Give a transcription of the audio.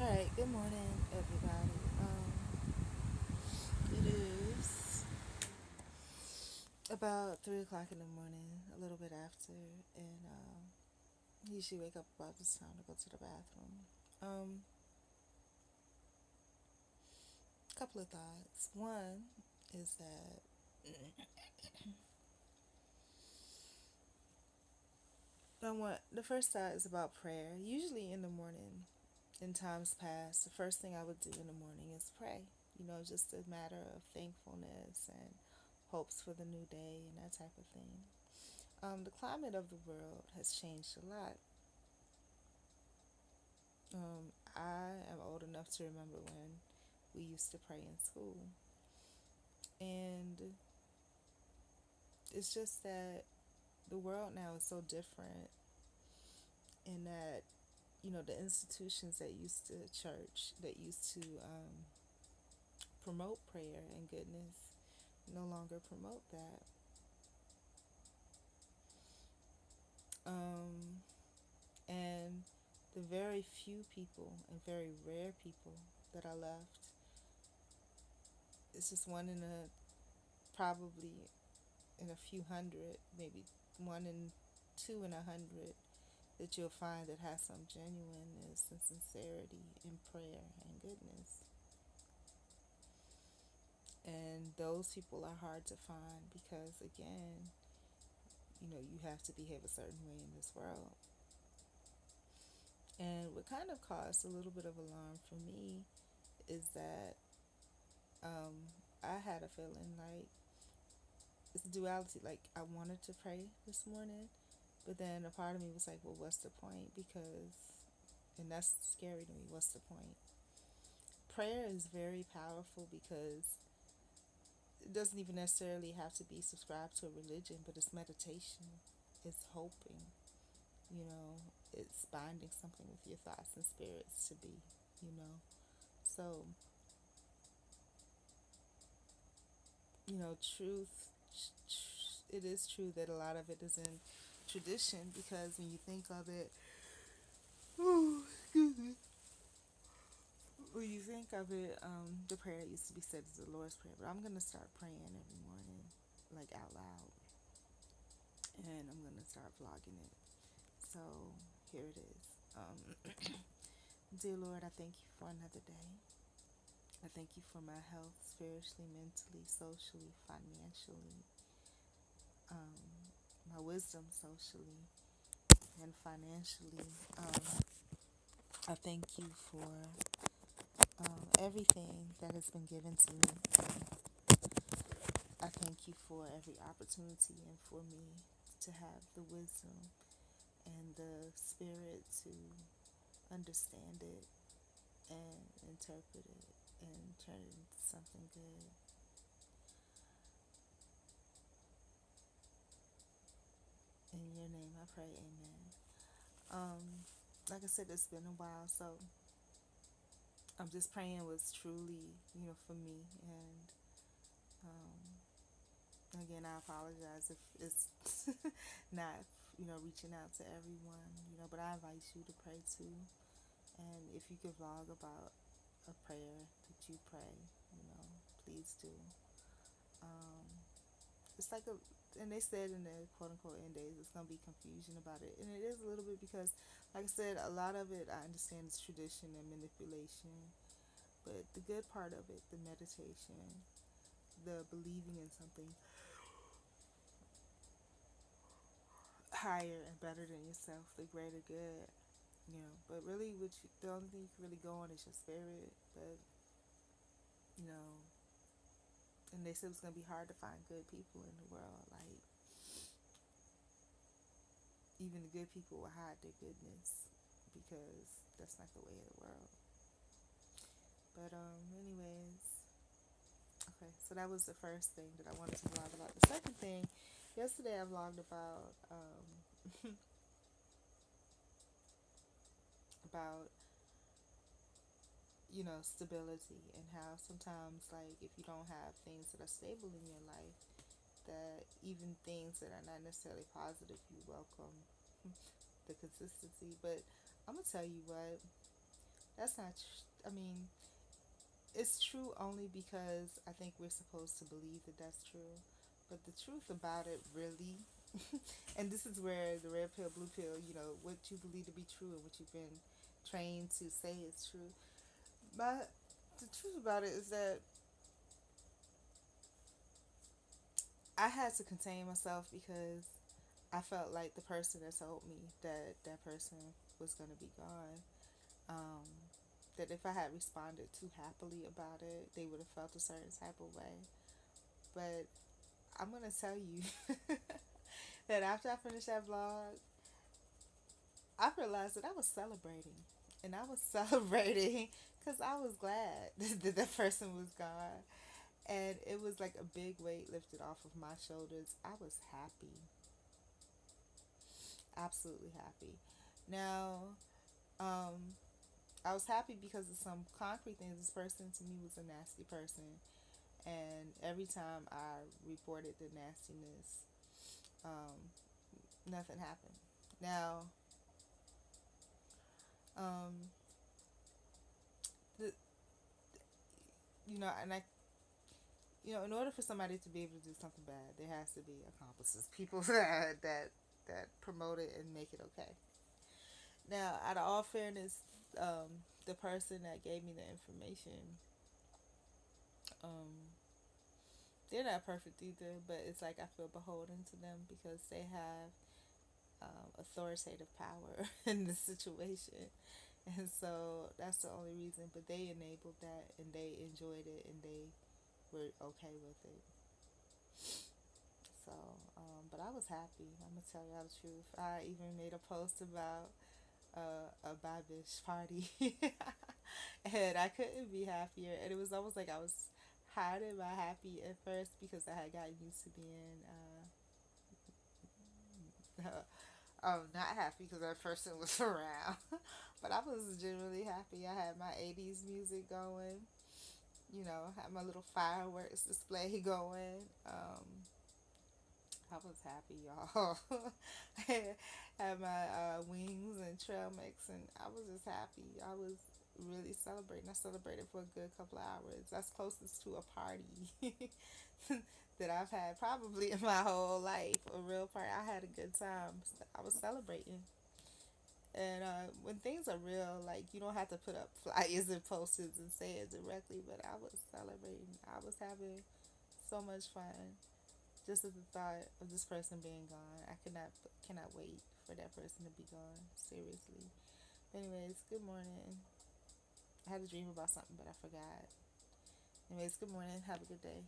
All right, good morning, everybody. It is about 3 o'clock in the morning, a little bit after, and I usually wake up about this time to go to the bathroom. Um, a couple of thoughts. One is that the first thought is about prayer. Usually in the morning, in times past, the first thing I would do in the morning is pray. Just a matter of thankfulness and hopes for the new day and that type of thing. The climate of the world has changed a lot. I am old enough to remember when we used to pray in school. And it's just that the world now is so different in that, the institutions that used to church, that used to promote prayer and goodness, no longer promote that. Um, and the very few people and very rare people that are left, it's just one in a probably in a few hundred, maybe one in two in 100, that you'll find that has some genuineness and sincerity in prayer and goodness. And those people are hard to find because, again, you have to behave a certain way in this world. And what kind of caused a little bit of alarm for me is that I had a feeling like it's duality. Like, I wanted to pray this morning, but then a part of me was like, well, what's the point? And that's scary to me. What's the point? Prayer is very powerful because it doesn't even necessarily have to be subscribed to a religion, but it's meditation, it's hoping, you know, it's binding something with your thoughts and spirits to be, you know. So, truth, it is true that a lot of it is in tradition because when you think of it, when you think of it, the prayer used to be said as the Lord's Prayer, but I'm going to start praying every morning, like out loud, and I'm going to start vlogging it. So here it is. Dear Lord, I thank you for another day. I thank you for my health, spiritually, mentally, socially, financially, my wisdom socially and financially. I thank you for everything that has been given to me. I thank you for every opportunity and for me to have the wisdom and the spirit to understand it and interpret it and turn it into something good. In your name I pray, amen. Like I said, it's been a while, so I'm just praying was truly, for me. And again, I apologize if it's not, reaching out to everyone, but I invite you to pray too. And if you could vlog about a prayer that you pray, please do. Um, it's like and they said in the quote unquote end days, it's going to be confusion about it. And it is a little bit because, like I said, a lot of it I understand is tradition and manipulation. But the good part of it, the meditation, the believing in something higher and better than yourself, the greater good, But really, the only thing you can really go on is your spirit. But, you know, and they said it's going to be hard to find good people in the world. Like, even the good people will hide their goodness because that's not the way of the world. But anyways, okay. So that was the first thing that I wanted to vlog about. The second thing, yesterday I vlogged about about stability and how sometimes, like, if you don't have things that are stable in your life, that even things that are not necessarily positive, you welcome the consistency. But I'm gonna tell you what, That's not. I mean, it's true only because I think we're supposed to believe that that's true. But the truth about it, really, and this is where the red pill, blue pill, what you believe to be true and what you've been trained to say is true. But the truth about it is that I had to contain myself because I felt like the person that told me that that person was going to be gone, um, that if I had responded too happily about it, they would have felt a certain type of way. But I'm going to tell you that after I finished that vlog, I realized that I was celebrating. And I was celebrating because I was glad that that person was gone. And it was like a big weight lifted off of my shoulders. I was happy, absolutely happy. Now, um, I was happy because of some concrete things. This person to me was a nasty person, and every time I reported the nastiness, um, nothing happened. Now, um, the and in order for somebody to be able to do something bad, there has to be accomplices, people that promote it and make it okay. Now, out of all fairness, the person that gave me the information, um, they're not perfect either, but it's like I feel beholden to them because they have authoritative power in this situation. And so that's the only reason. But they enabled that and they enjoyed it and they were okay with it. So, but I was happy. I'm gonna tell you the truth. I even made a post about a Babish party, and I couldn't be happier. And it was almost like I was hiding my happy at first because I had gotten used to being not happy because that person was around. But I was genuinely happy. I had my 80s music going, had my little fireworks display going. I was happy, y'all. Had my wings and trail mix, and I was just happy. I was really celebrating. I celebrated for a good couple of hours. That's closest to a party that I've had probably in my whole life. A real party. I had a good time. I was celebrating. And when things are real, like you don't have to put up flyers and posters and say it directly, but I was celebrating. I was having so much fun just at the thought of this person being gone. I cannot wait for that person to be gone. Seriously. Anyways, good morning. I had a dream about something, but I forgot. Anyways, good morning. Have a good day.